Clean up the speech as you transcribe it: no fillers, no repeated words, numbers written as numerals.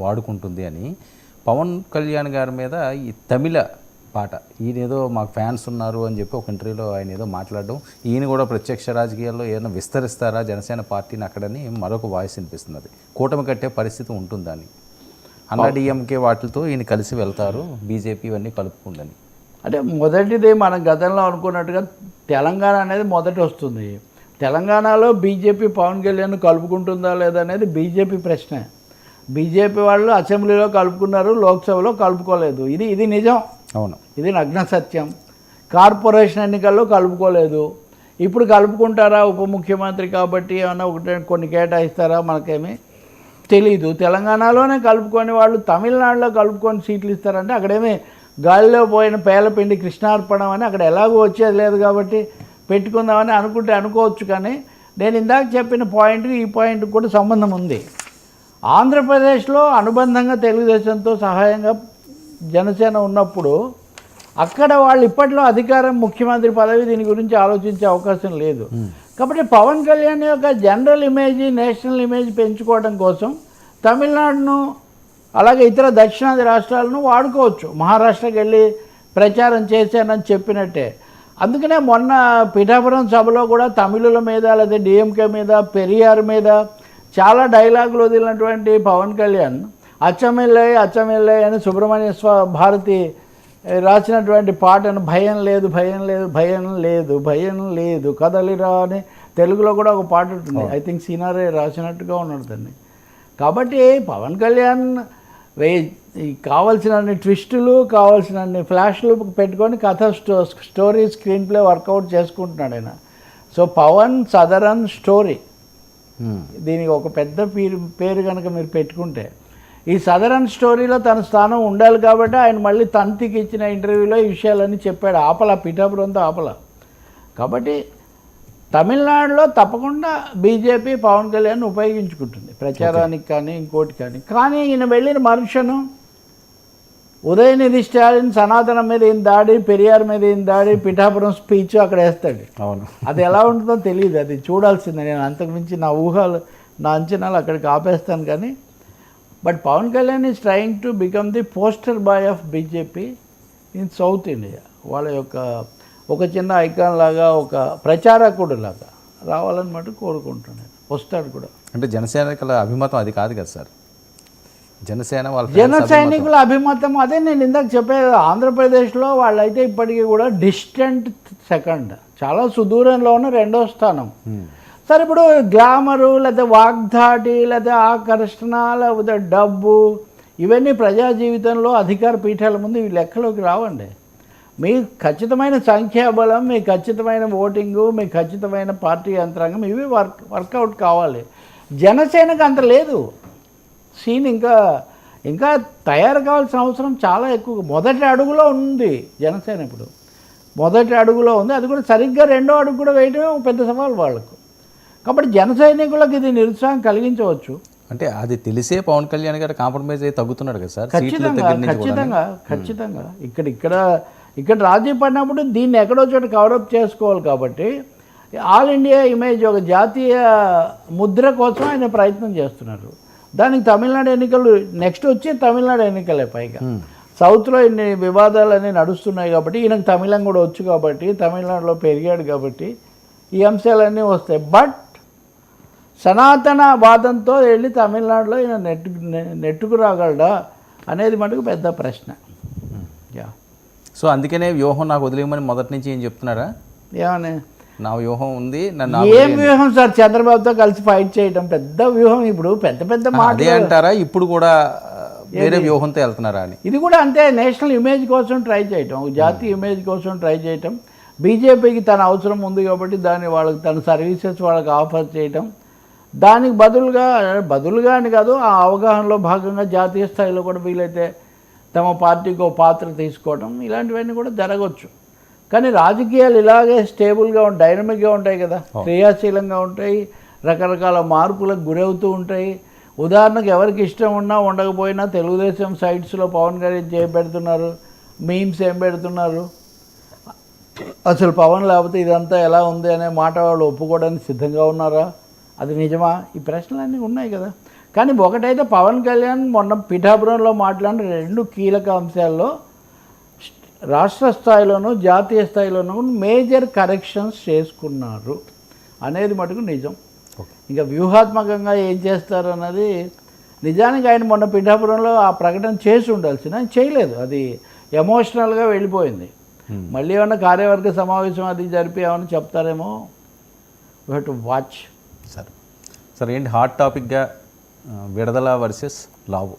వాడుకుంటుంది అని పవన్ కళ్యాణ్ గారి మీద ఈ తమిళ పాట ఈయనేదో మాకు ఫ్యాన్స్ ఉన్నారు అని చెప్పి ఒక ఇంటర్వ్యూలో ఆయన ఏదో మాట్లాడడం, ఈయన కూడా ప్రత్యక్ష రాజకీయాల్లో ఏదైనా విస్తరిస్తారా జనసేన పార్టీని అక్కడని మరొక వాయిస్ వినిపిస్తున్నది. కూటమి కట్టే పరిస్థితి ఉంటుందని, అన్నా డిఎంకే వాటితో ఈయన కలిసి వెళ్తారు, బీజేపీ ఇవన్నీ కలుపుకుందని. అంటే మొదటిది మనం గతంలో అనుకున్నట్టుగా తెలంగాణ అనేది మొదటి వస్తుంది. తెలంగాణలో బీజేపీ పవన్ కళ్యాణ్ కలుపుకుంటుందా లేదా అనేది బీజేపీ ప్రశ్న. బీజేపీ వాళ్ళు అసెంబ్లీలో కలుపుకున్నారు, లోక్సభలో కలుపుకోలేదు. ఇది నిజం. అవును, ఇది నగ్న సత్యం. కార్పొరేషన్ ఎన్నికల్లో కలుపుకోలేదు. ఇప్పుడు కలుపుకుంటారా? ఉప ముఖ్యమంత్రి కాబట్టి ఏమన్నా కొన్ని కేటాయిస్తారా? మనకేమీ తెలీదు. తెలంగాణలోనే కలుపుకొని వాళ్ళు తమిళనాడులో కలుపుకొని సీట్లు ఇస్తారంటే అక్కడేమీ గాలిలో పోయిన పేలపిండి కృష్ణార్పణం అని అక్కడ ఎలాగో వచ్చేది లేదు కాబట్టి పెట్టుకుందామని అనుకోవచ్చు. కానీ నేను ఇందాక చెప్పిన పాయింట్కి ఈ పాయింట్కి కూడా సంబంధం ఉంది. ఆంధ్రప్రదేశ్లో అనుబంధంగా తెలుగుదేశంతో సహాయంగా జనసేన ఉన్నప్పుడు అక్కడ వాళ్ళు ఇప్పట్లో అధికారం, ముఖ్యమంత్రి పదవి, దీని గురించి ఆలోచించే అవకాశం లేదు. కాబట్టి పవన్ కళ్యాణ్ యొక్క జనరల్ ఇమేజ్, నేషనల్ ఇమేజ్ పెంచుకోవడం కోసం తమిళనాడును అలాగే ఇతర దక్షిణాది రాష్ట్రాలను వాడుకోవచ్చు. మహారాష్ట్రకి వెళ్ళి ప్రచారం చేశానని చెప్పినట్టే. అందుకనే మొన్న పిఠాపురం సభలో కూడా తమిళుల మీద లేదా డిఎంకే మీద, పెరియార్ మీద చాలా డైలాగులు వదిలినటువంటి పవన్ కళ్యాణ్ అచ్చమిల్లై అని సుబ్రహ్మణ్య భారతి రాసినటువంటి పాటను భయం లేదు భయం లేదు భయం లేదు భయం లేదు కదలిరా అని తెలుగులో కూడా ఒక పాట ఉంటుంది. ఐ థింక్ సీనారే రాసినట్టుగా ఉన్నాడు దాన్ని. కాబట్టి పవన్ కళ్యాణ్ కావాల్సినన్ని ట్విస్టులు, కావాల్సినన్ని ఫ్లాష్లు పెట్టుకొని కథ స్టోరీ స్క్రీన్ ప్లే వర్కౌట్ చేసుకుంటున్నాడు ఆయన. సో పవన్ సదరన్ స్టోరీ, దీనికి ఒక పెద్ద పేరు కనుక మీరు పెట్టుకుంటే, ఈ సదరన్ స్టోరీలో తన స్థానం ఉండాలి కాబట్టి ఆయన మళ్ళీ తంతికి ఇచ్చిన ఇంటర్వ్యూలో ఈ విషయాలన్నీ చెప్పాడు. ఆపల, పిఠాపురంతో ఆపల. కాబట్టి తమిళనాడులో తప్పకుండా బీజేపీ పవన్ కళ్యాణ్ ఉపయోగించుకుంటుంది ప్రచారానికి కానీ ఇంకోటి కానీ. కానీ ఈయన వెళ్ళిన మనుషను ఉదయనిధి స్టాలిన్ సనాతనం మీద ఏం దాడి, పెరియార్ మీద ఏం దాడి, పిఠాపురం స్పీచ్ అక్కడ వేస్తాడు. అవును, అది ఎలా ఉంటుందో తెలియదు, అది చూడాల్సిందే. నేను అంతకుమించి నా ఊహలు, నా అంచనాలు అక్కడికి ఆపేస్తాను. కానీ but Pavan Kalyan is trying to become the poster boy of BJP in south India. వాళ్ళ యొక్క ఒక చిన్న ఐకాన్ లాగా, ఒక ప్రచారకుడు లాగా రావాలని మటు కోరుకుంటున్నాను. వస్తాడు కూడా. అంటే జనసేనకుల అభిమతం అది కాదు కదా సార్. జనసేన వాళ్ళ జన సైనికుల అభిమతం అదే నేను ఇందాక చెప్పేది. ఆంధ్రప్రదేశ్లో వాళ్ళైతే ఇప్పటికీ కూడా డిస్టెంట్ సెకండ్, చాలా సుదూరంలో ఉన్న రెండో స్థానం. సరే, ఇప్పుడు గ్లామరు లేదా వాగ్దాటి లేదా ఆకర్షణ లేదా డబ్బు ఇవన్నీ ప్రజా జీవితంలో అధికార పీఠాల ముందు ఇవి లెక్కలోకి రావండి. మీ ఖచ్చితమైన సంఖ్యాబలం, మీ ఖచ్చితమైన ఓటింగు, మీ ఖచ్చితమైన పార్టీ యంత్రాంగం ఇవి వర్కౌట్ కావాలి. జనసేనకు అంత లేదు. సీన్ ఇంకా తయారు కావాల్సిన అవసరం చాలా ఎక్కువ. మొదటి అడుగులో ఉంది జనసేన. ఇప్పుడు మొదటి అడుగులో ఉంది, అది కూడా సరిగ్గా రెండో అడుగు కూడా వేయడమే పెద్ద సవాల్ వాళ్ళకు. కాబట్టి జన సైనికులకు ఇది నిరుత్సాహం కలిగించవచ్చు. అంటే అది తెలిసే పవన్ కళ్యాణ్ గారు కాంప్రమైజ్ అయ్యి తగ్గుతున్నాడు కదా సార్. ఖచ్చితంగా ఇక్కడ రాజీ పడినప్పుడు దీన్ని ఎక్కడో చోట కవరప్ చేసుకోవాలి. కాబట్టి ఆల్ ఇండియా ఇమేజ్, ఒక జాతీయ ముద్ర కోసం ఆయన ప్రయత్నం చేస్తున్నారు. దానికి తమిళనాడు ఎన్నికలు నెక్స్ట్ వచ్చి తమిళనాడు ఎన్నికలే. పైగా సౌత్లో ఇన్ని వివాదాలన్నీ నడుస్తున్నాయి కాబట్టి ఈయనకు తమిళం కూడా వచ్చు కాబట్టి, తమిళనాడులో పెరిగాడు కాబట్టి ఈ అంశాలన్నీ వస్తాయి. బట్ సనాతన వాదంతో వెళ్ళి తమిళనాడులో ఈయన నెట్టుకు రాగలడా అనేది మటుకు పెద్ద ప్రశ్న. సో అందుకనే వ్యూహం నాకు వదిలేయమని మొదటి నుంచి ఏం చెప్తున్నారా? ఏమని? నా వ్యూహం ఉంది. ఏం వ్యూహం సార్? చంద్రబాబుతో కలిసి ఫైట్ చేయడం పెద్ద వ్యూహం. ఇప్పుడు పెద్ద అదే అంటారా? ఇప్పుడు కూడా వేరే వ్యూహంతో వెళ్తున్నారా అని? ఇది కూడా అంతే. నేషనల్ ఇమేజ్ కోసం ట్రై చేయటం, జాతీయ ఇమేజ్ కోసం ట్రై చేయటం. బీజేపీకి తన అవసరం ఉంది కాబట్టి దాన్ని వాళ్ళకి తన సర్వీసెస్ వాళ్ళకి ఆఫర్ చేయటం. దానికి బదులుగా అని కాదు, ఆ అవగాహనలో భాగంగా జాతీయ స్థాయిలో కూడా వీలైతే తమ పార్టీకి పాత్ర తీసుకోవడం, ఇలాంటివన్నీ కూడా జరగవచ్చు. కానీ రాజకీయాలు ఇలాగే స్టేబుల్గా డైనమిక్గా ఉంటాయి కదా, క్రియాశీలంగా ఉంటాయి, రకరకాల మార్పులకు గురవుతూ ఉంటాయి. ఉదాహరణకు ఎవరికి ఇష్టం ఉన్నా ఉండకపోయినా తెలుగుదేశం సైట్స్లో పవన్ కళ్యాణ్ చేపెడుతున్నారు, మీమ్స్ ఏం పెడుతున్నారు, అసలు పవన్ లేకపోతే ఇదంతా ఎలా ఉంది అనే మాట వాళ్ళు ఒప్పుకోవడానికి సిద్ధంగా ఉన్నారా? అది నిజమా? ఈ ప్రశ్నలన్నీ ఉన్నాయి కదా. కానీ ఒకటైతే పవన్ కళ్యాణ్ మొన్న పిఠాపురంలో మాట్లాడిన 2 కీలక అంశాల్లో రాష్ట్ర స్థాయిలోనూ జాతీయ స్థాయిలోనూ మేజర్ కరెక్షన్స్ చేసుకున్నారు అనేది మటుకు నిజం. ఇంకా వ్యూహాత్మకంగా ఏం చేస్తారు అన్నది నిజానికి ఆయన మొన్న పిఠాపురంలో ఆ ప్రకటన చేసి ఉండాల్సిన ఆయన చేయలేదు. అది ఎమోషనల్గా వెళ్ళిపోయింది. మళ్ళీ ఏమన్నా కార్యవర్గ సమావేశం అది జరిపి ఏమన్నా చెప్తారేమో, వీ హ్యావ్ టు వాచ్. సరే ఏంటి హాట్ టాపిక్గా విడుదల వర్సెస్ లావు